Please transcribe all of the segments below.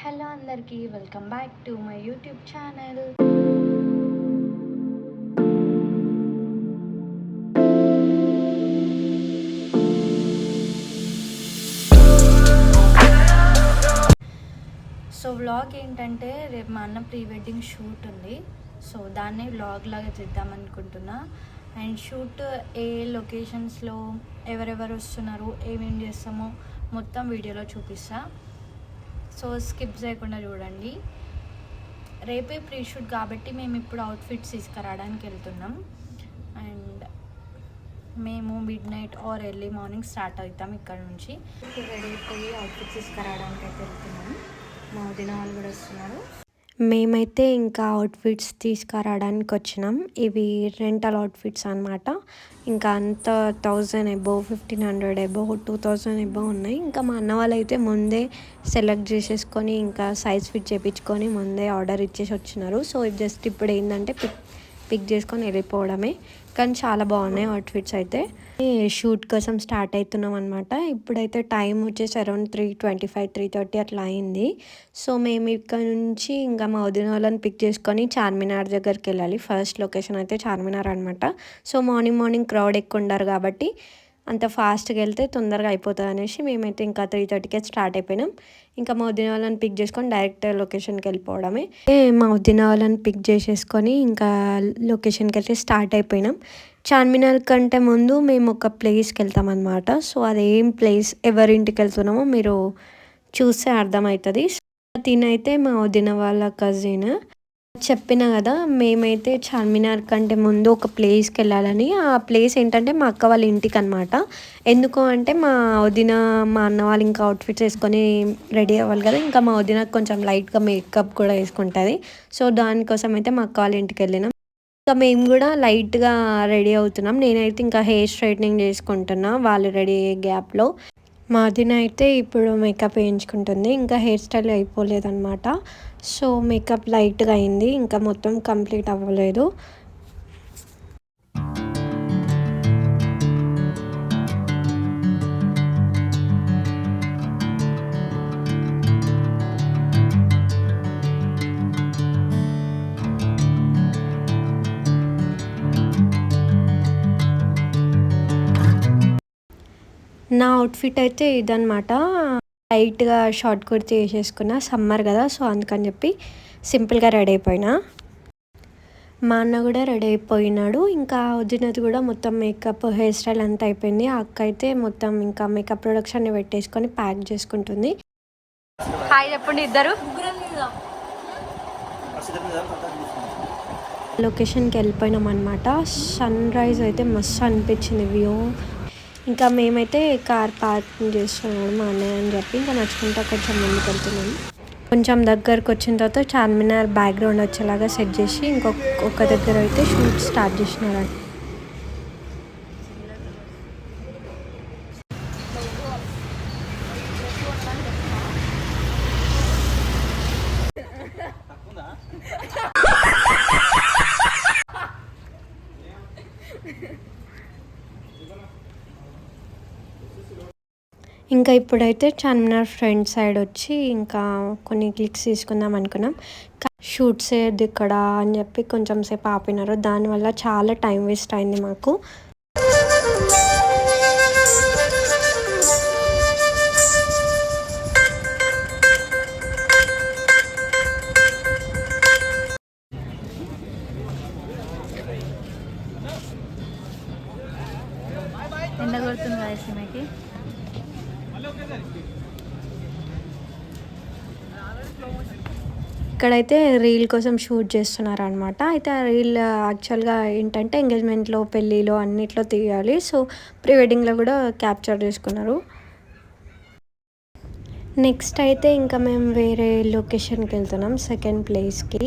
Hello అందరికీ welcome back to my YouTube channel. So vlog ఏంటంటే రేపు మా అన్న ప్రీ వెడ్డింగ్ షూట్ ఉంది. సో దాన్ని వ్లాగ్ లాగా చేద్దాం అనుకుంటున్నా. అండ్ షూట్ ఏ లొకేషన్స్లో ఎవరెవరు వస్తున్నారు, ఏమేం చేస్తామో మొత్తం వీడియోలో చూపిస్తా. సో స్కిప్ చేయకుండా చూడండి. రేపే ప్రీ షూట్ కాబట్టి మేము ఇప్పుడు అవుట్ఫిట్స్ తీసుకురావడానికి వెళ్తున్నాం. అండ్ మేము mid night or early morning start అవుతాం ఇక్కడ నుంచి. ఇప్పుడు రెడీ అయిపోయి అవుట్ఫిట్స్ తీసుకురావడానికి అయితే వెళ్తున్నాం. మా వదిన వాళ్ళు కూడా వస్తున్నారు. మేమైతే ఇంకా అవుట్ఫిట్స్ తీసుకురావడానికి వచ్చినాం. ఇవి రెంటల్ అవుట్ఫిట్స్ అనమాట. ఇంకా అంత 1000 అబోవ్, 1500 అబోవ్, 2000 అబోవ్ ఉన్నాయి. ఇంకా మా అన్న వాళ్ళు అయితే ముందే సెలెక్ట్ చేసేసుకొని ఇంకా సైజ్ ఫిట్ చేయించుకొని ముందే ఆర్డర్ ఇచ్చేసి వచ్చినారు. సో జస్ట్ ఇప్పుడు ఏంటంటే పిక్ చేసుకొని వెళ్ళిపోవడమే. కానీ చాలా బాగున్నాయి అవుట్ఫిట్స్ అయితే. షూట్ కోసం స్టార్ట్ అవుతున్నాం అనమాట. ఇప్పుడైతే టైం వచ్చేసి అరౌండ్ 3:25, 3:30 అట్లా అయింది. సో మేము ఇక్కడ నుంచి ఇంకా మా వదిన వాళ్ళని పిక్ చేసుకొని చార్మినార్ దగ్గరికి వెళ్ళాలి. ఫస్ట్ లొకేషన్ అయితే చార్మినార్ అనమాట. సో మార్నింగ్ క్రౌడ్ ఎక్కువ ఉండరు కాబట్టి అంత ఫాస్ట్గా వెళ్తే తొందరగా అయిపోతుంది అనేసి మేమైతే ఇంకా 3:30కే స్టార్ట్ అయిపోయినాం. ఇంకా మా వదిన వాళ్ళని పిక్ చేసుకొని డైరెక్ట్ లొకేషన్కి వెళ్ళిపోవడమే. మా వదిన వాళ్ళని పిక్ చేసేసుకొని ఇంకా లొకేషన్కి అయితే స్టార్ట్ అయిపోయినాం. చార్మినార్ కంటే ముందు మేము ఒక ప్లేస్కి వెళ్తాం అనమాట. సో అదేం ప్లేస్, ఎవరింటికి వెళ్తున్నామో మీరు చూస్తే అర్థమవుతుంది. తినైతే మా వదిన వాళ్ళ కజిన్. చెప్పిన కదా మేమైతే చార్మినార్ కంటే ముందు ఒక ప్లేస్కి వెళ్ళాలని. ఆ ప్లేస్ ఏంటంటే మా అక్క వాళ్ళ ఇంటికి అనమాట. ఎందుకు అంటే మా వదిన, మా అన్న వాళ్ళు ఇంకా అవుట్ఫిట్స్ వేసుకొని రెడీ అవ్వాలి కదా. ఇంకా మా వదిన కొంచెం లైట్గా మేకప్ కూడా వేసుకుంటుంది. సో దానికోసం అయితే మా అక్క వాళ్ళ ఇంటికి వెళ్ళినాం. ఇంకా మేము కూడా లైట్గా రెడీ అవుతున్నాం. నేనైతే ఇంకా హెయిర్ స్ట్రైట్నింగ్ చేసుకుంటున్నా వాళ్ళు రెడీ అయ్యే గ్యాప్లో. మా వదిన అయితే ఇప్పుడు మేకప్ వేయించుకుంటుంది. ఇంకా హెయిర్ స్టైల్ అయిపోలేదన్నమాట. సో మేకప్ లైట్గా అయింది, ఇంకా మొత్తం కంప్లీట్ అవ్వలేదు. నా అవుట్ఫిట్ అయితే ఇదనమాట. లైట్గా షార్ట్ కుర్తీ వేసేసుకున్నా, సమ్మర్ కదా. సో అందుకని చెప్పి సింపుల్గా రెడీ అయిపోయినా. మా అన్న కూడా రెడీ అయిపోయినాడు. ఇంకా వదినది కూడా మొత్తం మేకప్, హెయిర్ స్టైల్ అంతా అయిపోయింది. ఆ అక్క అయితే మొత్తం ఇంకా మేకప్ ప్రొడక్షన్ పెట్టేసుకొని ప్యాక్ చేసుకుంటుంది. హాయ్ చెప్పండి ఇద్దరు. లొకేషన్కి వెళ్ళిపోయినాం అనమాట. సన్ రైజ్ అయితే మస్తు అనిపించింది వ్యూ. ఇంకా మేమైతే కార్ పార్కింగ్ చేస్తున్నాడు మా అన్నయ్య అని చెప్పి ఇంకా నడుచుకుంటా కొంచెం ముందుకు వెళ్తున్నాం. కొంచెం దగ్గరకు వచ్చిన తర్వాత చార్మినార్ బ్యాక్గ్రౌండ్ వచ్చేలాగా సెట్ చేసి ఇంకొక దగ్గర అయితే షూట్ స్టార్ట్ చేసినారు. ఇంకా ఇప్పుడైతే చార్మినార్ ఫ్రంట్ సైడ్ వచ్చి ఇంకా కొన్ని క్లిక్స్ తీసుకుందాం అనుకున్నాం. షూట్స్ ఏది ఇక్కడ అని చెప్పి కొంచెం సేపు ఆపినారు. దానివల్ల చాలా టైం వేస్ట్ అయింది మాకు. ఎండ కొడుతుంది కదా సినిమాకి. ఇక్కడైతే రీల్ కోసం షూట్ చేస్తున్నారు అనమాట. అయితే ఆ రీల్ యాక్చువల్గా ఏంటంటే ఎంగేజ్మెంట్లో, పెళ్ళిలో అన్నిట్లో తీయాలి. సో ప్రీ వెడ్డింగ్లో కూడా క్యాప్చర్ చేసుకున్నారు. నెక్స్ట్ అయితే ఇంకా మేము వేరే లొకేషన్కి వెళ్తున్నాం, సెకండ్ ప్లేస్కి.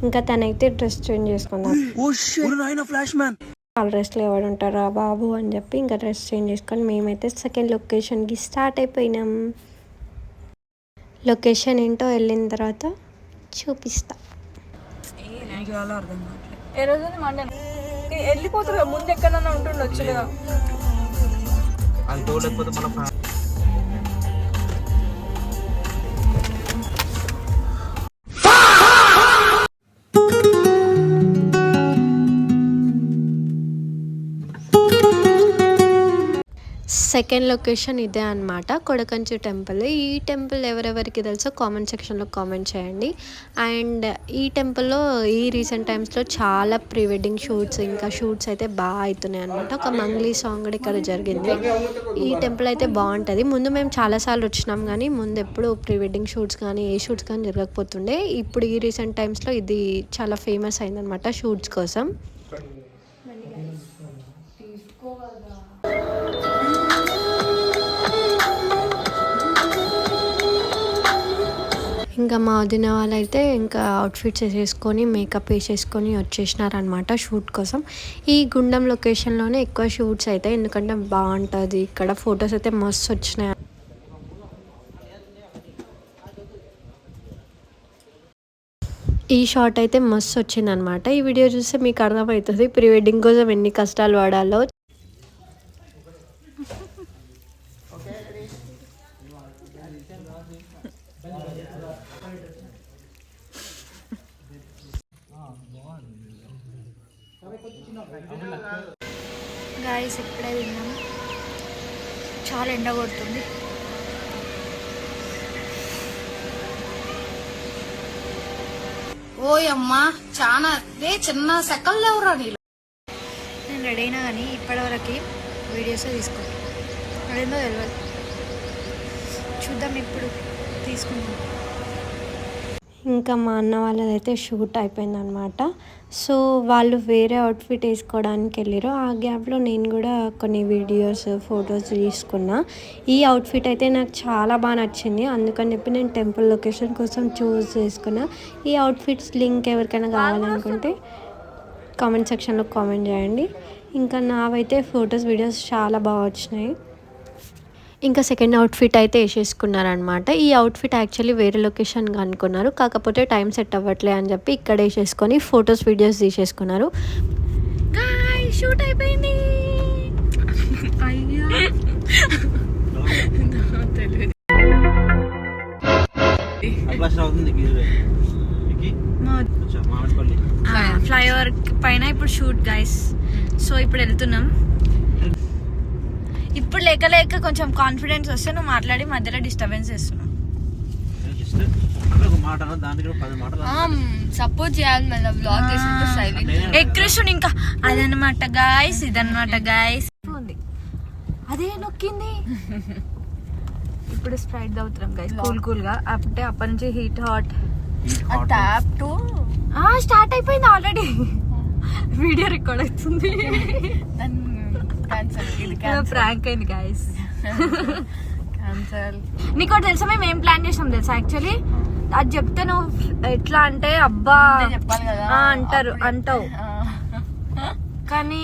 ఇంకా తనైతే డ్రెస్ చేంజ్ చేసుకుందాం. వాళ్ళ డ్రెస్లో ఎవరు ఉంటారా బాబు అని చెప్పి ఇంకా డ్రెస్ చేంజ్ చేసుకొని మేమైతే సెకండ్ లొకేషన్కి స్టార్ట్ అయిపోయినాం. లొకేషన్ ఏంటో వెళ్ళిన తర్వాత చూపిస్తా. ఏ రోజు మండే వెళ్ళిపోతారు. ముందు ఎక్కడన్నా ఉంటుండొచ్చు కదా. సెకండ్ లొకేషన్ ఇదే అనమాట, కొడకంచి టెంపుల్. ఈ టెంపుల్ ఎవరెవరికి తెలుసో కామెంట్ సెక్షన్లో కామెంట్ చేయండి. అండ్ ఈ టెంపుల్లో ఈ రీసెంట్ టైమ్స్లో చాలా ప్రీ వెడ్డింగ్ షూట్స్ ఇంకా షూట్స్ అయితే బాగా అవుతున్నాయి అనమాట. ఒక మంగ్లీ సాంగ్ కూడా ఇక్కడ జరిగింది. ఈ టెంపుల్ అయితే బాగుంటుంది. ముందు మేము చాలాసార్లు వచ్చినాం కానీ ముందు ఎప్పుడు ప్రీ వెడ్డింగ్ షూట్స్ కానీ ఏ షూట్స్ కానీ జరగకపోతుండే. ఇప్పుడు ఈ రీసెంట్ టైమ్స్లో ఇది చాలా ఫేమస్ అయిందనమాట షూట్స్ కోసం. ఇంకా మా వదిన వాళ్ళు అయితే ఇంకా అవుట్ఫిట్స్ వేసేసుకొని మేకప్ వేసేసుకొని వచ్చేసినారనమాట షూట్ కోసం. ఈ గుండం లొకేషన్లోనే ఎక్కువ షూట్స్ అయితే, ఎందుకంటే బాగుంటుంది ఇక్కడ. ఫొటోస్ అయితే మస్తు వచ్చినాయి. ఈ షాట్ అయితే మస్తు వచ్చిందనమాట. ఈ వీడియో చూస్తే మీకు అర్థమవుతుంది ప్రీ వెడ్డింగ్ కోసం ఎన్ని కష్టాలు పడాలో. గాయస్ ఇప్పుడే తిన్నాం, చాలా ఎండ కొడుతుంది. ఓయమ్మా చాలా చిన్న సెకల్ లేవురా నీళ్ళు. నేను రెడీ అయినా కానీ ఇప్పటివరకు వీడియోస్ తీసుకోండి, అదేందో తెలియదు. చూద్దాం ఇప్పుడు తీసుకుందాం. ఇంకా మా అన్న వాళ్ళదైతే షూట్ అయిపోయిందనమాట. సో వాళ్ళు వేరే అవుట్ఫిట్ వేసుకోవడానికి వెళ్ళారు. ఆ గ్యాప్లో నేను కూడా కొన్ని వీడియోస్ ఫొటోస్ తీసుకున్నా. ఈ అవుట్ఫిట్ అయితే నాకు చాలా బాగా నచ్చింది, అందుకని చెప్పి నేను టెంపుల్ లొకేషన్ కోసం చూస్ చేసుకున్నా. ఈ అవుట్ఫిట్స్ లింక్ ఎవరికైనా కావాలనుకుంటే కామెంట్ సెక్షన్లో కామెంట్ చేయండి. ఇంకా నావైతే ఫొటోస్ వీడియోస్ చాలా బాగా వచ్చినాయి. ఇంకా సెకండ్ అవుట్ఫిట్ అయితే వేసేసుకున్నారనమాట. ఈ అవుట్ఫిట్ యాక్చువల్లీ వేరే లొకేషన్గా అనుకున్నారు, కాకపోతే టైం సెట్ అవ్వట్లే అని చెప్పి ఇక్కడ వేసేసుకొని ఫొటోస్ వీడియోస్ తీసేసుకున్నారు. షూట్ అయిపోయింది. ఫ్లైఓవర్ పైన ఇప్పుడు షూట్ గైస్. సో ఇప్పుడు వెళ్తున్నాం. ఇప్పుడు లేక లేక కొంచెం కాన్ఫిడెన్స్ వస్తే నువ్వు మాట్లాడి మధ్యలో డిస్టర్బెన్స్ చేస్తున్నావు. సపోర్ట్ చేయాలి మళ్ళీ బ్లాగ్ చేసి ఎక్రేషన్ ఇంకా అదనమాట గాయస్, ఇదనమాట గాయస్. అదే నొక్కింది. ఇప్పుడు స్ప్రైట్ అవుతున్నాం గైస్ కూల్ కూల్ గా. అంటే అప్పటి నుంచి heat hot tap to start అయిపోయింది ఆల్రెడీ. వీడియో రికార్డ్ అవుతుంది. ప్రాంక్ అయింది గైస్. నీకు తెలుసా మేము ఏం ప్లాన్ చేసాం తెలుసా? యాక్చువల్లీ అది చెప్తే నువ్వు ఎట్లా అంటే అబ్బా చెప్పాలి కదా అంటావు, కానీ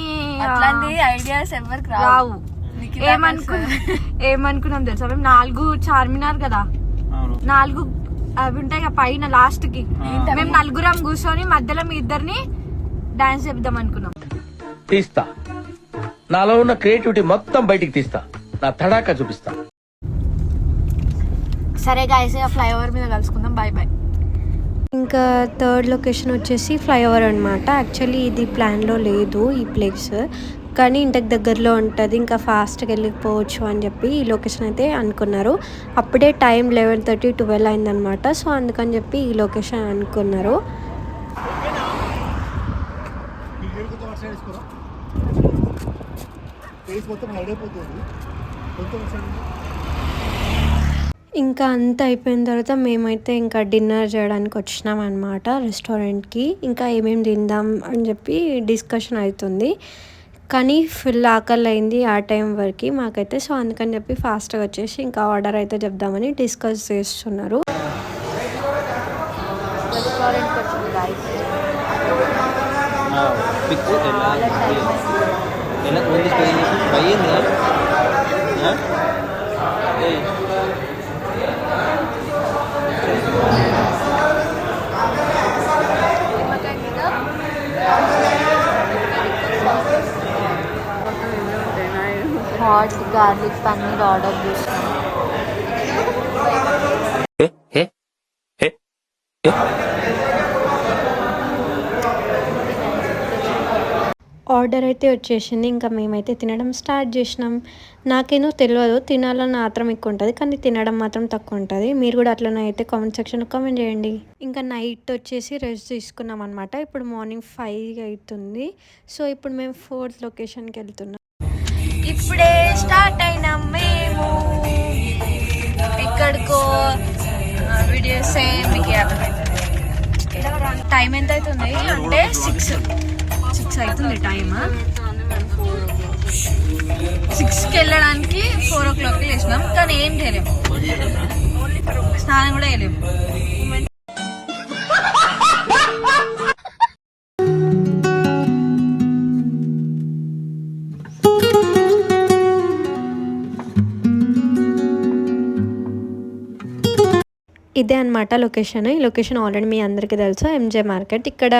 అట్లాంటి ఐడియాస్ ఎవరికి రావు. ఏమనుకున్నాం తెలుసా? మేము 4 చార్మినార్ కదా, 4 అవి ఉంటాయి కదా పైన లాస్ట్ కి. మేము 4 కూర్చొని మధ్యలో మీ ఇద్దరిని డాన్స్ చేద్దాం అనుకున్నాం. తీస్తా, నాలో ఉన్న క్రియేటివిటీ మొత్తం బయటికి తీస్తా, నా తడాకా చూపిస్తా. సరే గాయస్, ఫ్లైఓవర్ మీద కలుసుకుందాం. Bye bye. ఇంకా థర్డ్ లొకేషన్ వచ్చేసి ఫ్లైఓవర్ అనమాట. యాక్చువల్లీ ఇది ప్లాన్లో లేదు ఈ ప్లేస్, కానీ ఇంటికి దగ్గరలో ఉంటుంది, ఇంకా ఫాస్ట్గా వెళ్ళిపోవచ్చు అని చెప్పి ఈ లొకేషన్ అయితే అనుకున్నారు. అప్పుడే టైం 11:30, 12 అయిందనమాట. సో అందుకని చెప్పి ఈ లొకేషన్ అనుకున్నారు. ఇంకా అంతా అయిపోయిన తర్వాత మేమైతే ఇంకా డిన్నర్ చేయడానికి వచ్చినాం అనమాట రెస్టారెంట్కి. ఇంకా ఏమేమి తిందాం అని చెప్పి డిస్కషన్ అవుతుంది, కానీ ఫుల్ ఆకలి అయింది ఆ టైం వరకు మాకైతే. సో అందుకని చెప్పి ఫాస్ట్గా వచ్చేసి ఇంకా ఆర్డర్ అయితే చెప్దామని డిస్కస్ చేస్తున్నారు. హాట్ గార్లిక్ పన్నీర్ ఆర్డర్ చేసాను. ఆర్డర్ అయితే వచ్చేసింది. ఇంకా మేమైతే తినడం స్టార్ట్ చేసినాం. నాకేనో తెలియదు, తినాలని ఆత్రం ఎక్కువ ఉంటుంది కానీ తినడం మాత్రం తక్కువ ఉంటుంది. మీరు కూడా అట్లనే అయితే కామెంట్ సెక్షన్లో కామెంట్ చేయండి. ఇంకా నైట్ వచ్చేసి రెస్ట్ తీసుకున్నాం అనమాట. ఇప్పుడు మార్నింగ్ 5 అవుతుంది. సో ఇప్పుడు మేము 4th లొకేషన్కి వెళ్తున్నాం. ఇప్పుడే స్టార్ట్ అయినాం మేము ఎక్కడికో. వీడియోస్ మీకు అర్థమవుతుంది. టైం ఎంత అవుతుంది అంటే 6 అవుతుంది టైమ్. 6కి వెళ్ళడానికి 4 o'clock లేచినాం కానీ ఏం చేయలేము, స్నానం కూడా వేయలేము. ఇదే అనమాట లొకేషన్. ఈ లొకేషన్ ఆల్రెడీ మీ అందరికీ తెలుసు, ఎంజే మార్కెట్. ఇక్కడ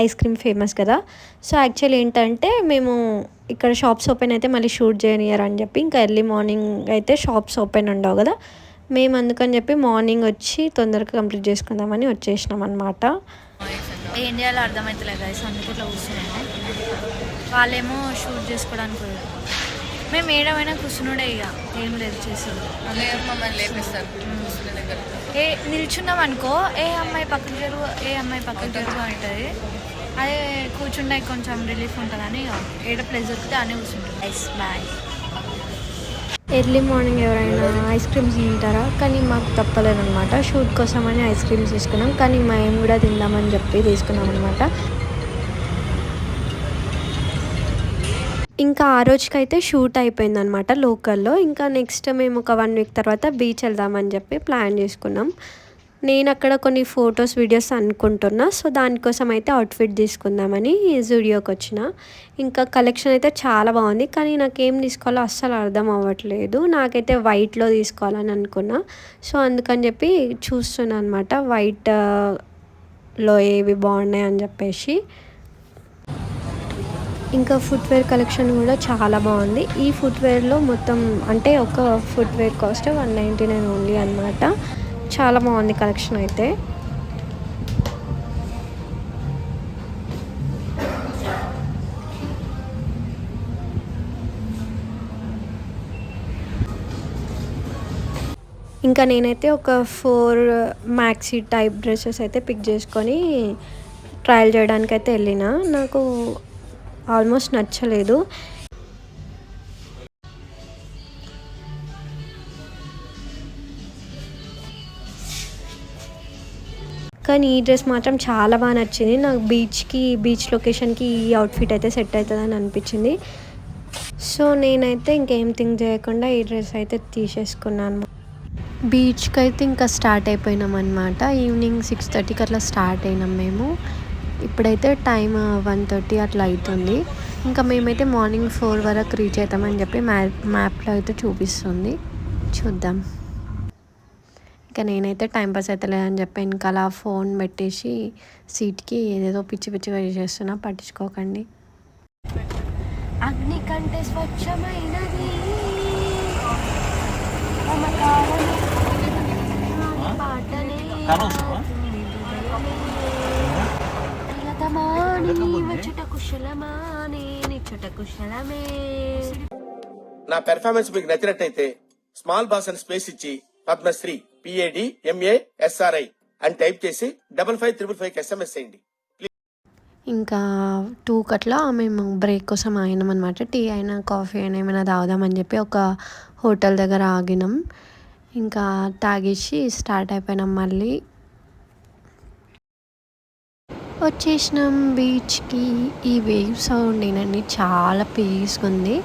ఐస్ క్రీమ్ ఫేమస్ కదా. సో యాక్చువల్లీ ఏంటంటే మేము ఇక్కడ షాప్స్ ఓపెన్ అయితే మళ్ళీ షూట్ చేయనియరు అని చెప్పి ఇంకా ఎర్లీ మార్నింగ్ అయితే షాప్స్ ఓపెన్ ఉండవు కదా, మేము అందుకని చెప్పి మార్నింగ్ వచ్చి తొందరగా కంప్లీట్ చేసుకుందామని వచ్చేసినాం అనమాట. ఏం చేయాలో అర్థమవుతలేదు గైస్, అందుకే ఇట్లా కూర్చున్నాము. వాళ్ళేమో షూట్ చేసుకోవడానికి, మేము ఏడమైనా కూర్చున్నాడే ఇక ఏం లేదు చేసేది. మమ్మల్ని లేపేస్తారు నిల్చున్నాం అనుకో, ఏ అమ్మాయి పక్కకు జరుగు, ఏ అమ్మాయి పక్కకు జరుగు అంటుంది. అదే కూర్చుంటే కొంచెం రిలీఫ్ ఉంటుందని ఏడ ప్లేస్ దొరికితే అనే కూర్చుంటుంది. ఐస్ బాయ్. ఎర్లీ మార్నింగ్ ఎవరైనా ఐస్ క్రీమ్స్ తింటారా? కానీ మాకు తప్పలేదన్నమాట. షూట్ కోసమని ఐస్ క్రీమ్స్ తీసుకున్నాం, కానీ మేము కూడా తిందామని చెప్పి తీసుకున్నాం అనమాట. ఇంకా ఆ రోజుకైతే షూట్ అయిపోయింది అనమాట లోకల్లో. ఇంకా నెక్స్ట్ మేము ఒక 1 week తర్వాత బీచ్ వెళ్దామని చెప్పి ప్లాన్ చేసుకున్నాం. నేను అక్కడ కొన్ని ఫొటోస్ వీడియోస్ అనుకుంటున్నా. సో దానికోసం అయితే అవుట్ఫిట్ తీసుకుందామని జూడియోకి వచ్చిన. ఇంకా కలెక్షన్ అయితే చాలా బాగుంది, కానీ నాకేం తీసుకోవాలో అస్సలు అర్థం అవ్వట్లేదు. నాకైతే వైట్లో తీసుకోవాలని అనుకున్నా. సో అందుకని చెప్పి చూస్తున్నా అనమాట వైట్లో ఏవి బాగున్నాయి అని చెప్పేసి. ఇంకా ఫుట్వేర్ కలెక్షన్ కూడా చాలా బాగుంది. ఈ ఫుట్వేర్లో మొత్తం అంటే ఒక ఫుట్వేర్ కాస్ట్ 199 ఓన్లీ అనమాట. చాలా బాగుంది కలెక్షన్ అయితే. ఇంకా నేనైతే ఒక 4 మ్యాక్సీ టైప్ డ్రెస్సెస్ అయితే పిక్ చేసుకొని ట్రయల్ చేయడానికి అయితే వెళ్ళిన. నాకు ఆల్మోస్ట్ నచ్చలేదు. కానీ ఈ డ్రెస్ మాత్రం చాలా బాగా నచ్చింది నాకు. బీచ్ లొకేషన్కి ఈ అవుట్ఫిట్ అయితే సెట్ అవుతుందని అనిపించింది. సో నేనైతే ఇంకేం థింక్ చేయకుండా ఈ డ్రెస్ అయితే తీసేసుకున్నాను. బీచ్కి అయితే ఇంకా స్టార్ట్ అయిపోయినాం అనమాట. ఈవినింగ్ 6:30కి అట్లా స్టార్ట్ అయినాం మేము. ఇప్పుడైతే టైం 1:30 అట్లా అవుతుంది. ఇంకా మేమైతే మార్నింగ్ 4 వరకు రీచ్ అవుతామని చెప్పి మ్యాప్లో అయితే చూపిస్తుంది. చూద్దాం. ఇంకా నేనైతే టైం పాస్ అయితే లేదని చెప్పి ఇంకా అలా ఫోన్ పెట్టేసి సీట్కి ఏదేదో పిచ్చి పిచ్చిగా చేస్తున్నా, పట్టించుకోకండి. అగ్ని కంటే స్వచ్ఛమైనది నా పెర్ఫార్మెన్స్ మీకు నచ్చినట్టయితే స్మాల్ బాస్ అని స్పేస్ ఇచ్చి పద్మశ్రీ PAD MA SRI అని టైప్ చేసి 5555 SMS చేయండి. ఇంకా 2 అట్లా మేము బ్రేక్ కోసం ఆగినాం అనమాట. టీ అయినా కాఫీ అయినా ఏమైనా తాగుదామని చెప్పి ఒక హోటల్ దగ్గర ఆగినాం. ఇంకా తాగేసి స్టార్ట్ అయిపోయినాం. మళ్ళీ వచ్చేసినాం బీచ్కి. ఈ వేవ్ సౌండ్ ఏనండి చాలా పీస్గా ఉంది.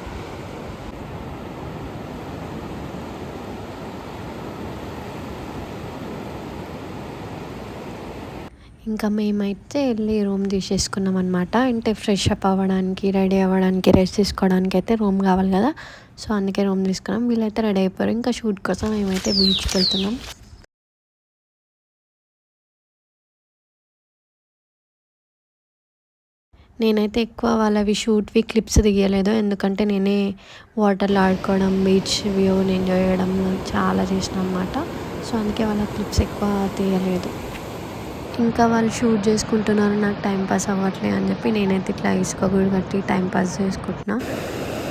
ఇంకా మేమైతే వెళ్ళి రూమ్ తీసేసుకున్నాం అనమాట. అంటే ఫ్రెష్ అప్ అవ్వడానికి, రెడీ అవ్వడానికి, రెస్ట్ తీసుకోవడానికి అయితే రూమ్ కావాలి కదా. సో అందుకే రూమ్ తీసుకున్నాం. వీళ్ళైతే రెడీ అయిపోయారు. ఇంకా షూట్ కోసం మేమైతే బీచ్కి వెళ్తున్నాం. నేనైతే ఎక్కువ వాళ్ళవి షూట్వి క్లిప్స్ దిగలేదు, ఎందుకంటే నేనే వాటర్లో ఆడుకోవడం, బీచ్ వ్యూని ఎంజాయ్ చేయడం చాలా చేసిన అనమాట. సో అందుకే వాళ్ళ క్లిప్స్ ఎక్కువ తీయలేదు. ఇంకా వాళ్ళు షూట్ చేసుకుంటున్నారు, నాకు టైం పాస్ అవ్వట్లే అని చెప్పి నేనైతే ఇట్లా ఇసుక గూడు కట్టి టైం పాస్ చేసుకుంటున్నా.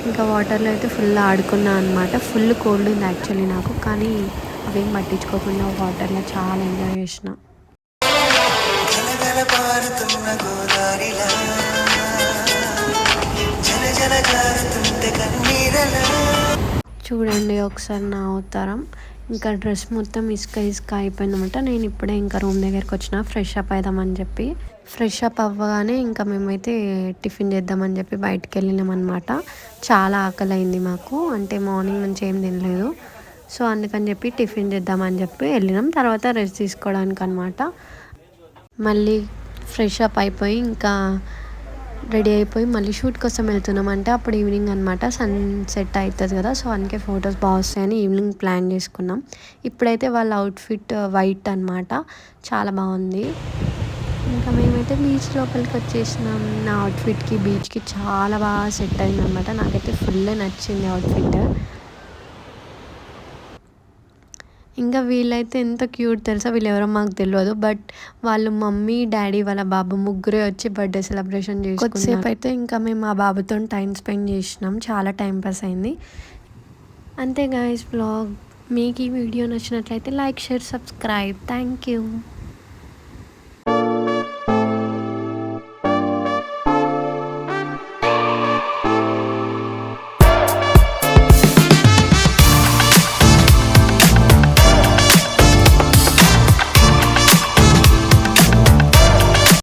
ఇంకా వాటర్లో అయితే ఫుల్ ఆడుకున్నా అనమాట. ఫుల్ కోల్డ్ ఉంది యాక్చువల్లీ నాకు, కానీ అవేం పట్టించుకోకుండా వాటర్లో చాలా ఎంజాయ్ చేసిన. చూడండి ఒకసారి నా అవతారం. ఇంకా డ్రెస్ మొత్తం ఇసుక ఇసుక అయిపోయిందన్నమాట. నేను ఇప్పుడే ఇంకా రూమ్ దగ్గరికి వచ్చిన ఫ్రెష్ అప్ అవుదామని చెప్పి. ఫ్రెష్ అప్ అవ్వగానే ఇంకా మేమైతే టిఫిన్ చేద్దామని చెప్పి బయటికి వెళ్ళినామన్నమాట. చాలా ఆకలి అయింది మాకు, అంటే మార్నింగ్ నుంచి ఏం తినలేదు. సో అందుకని చెప్పి టిఫిన్ చేద్దామని చెప్పి వెళ్ళినాం. తర్వాత రెస్ట్ తీసుకోవడానికి అనమాట. మళ్ళీ ఫ్రెష్ అప్ అయిపోయి ఇంకా రెడీ అయిపోయి మళ్ళీ షూట్ కోసం వెళ్తున్నాం. అంటే అప్పుడు ఈవినింగ్ అనమాట, సన్సెట్ అవుతుంది కదా, సో అందుకే ఫొటోస్ బాగా వస్తాయని ఈవినింగ్ ప్లాన్ చేసుకున్నాం. ఇప్పుడైతే వాళ్ళ అవుట్ఫిట్ వైట్ అనమాట, చాలా బాగుంది. ఇంకా మేమైతే బీచ్ లోపలికి వచ్చేసినాం. నా అవుట్ఫిట్కి బీచ్కి చాలా బాగా సెట్ అయింది అనమాట. నాకైతే ఫుల్ నచ్చింది అవుట్ఫిట్. ఇంకా వీళ్ళైతే ఎంత క్యూట్ తెలుసా, వీళ్ళు ఎవరో మాకు తెలియదు, బట్ వాళ్ళు మమ్మీ డాడీ వాళ్ళ బాబు ముగ్గురే వచ్చి బర్త్డే సెలబ్రేషన్ చేసుకున్నారు. కొద్దిసేపు అయితే ఇంకా మేము ఆ బాబుతో టైం స్పెండ్ చేసినాం, చాలా టైం పాస్ అయింది. అంతే గైస్ వ్లాగ్. మీకు ఈ వీడియో నచ్చినట్లయితే like, share, subscribe. Thank you.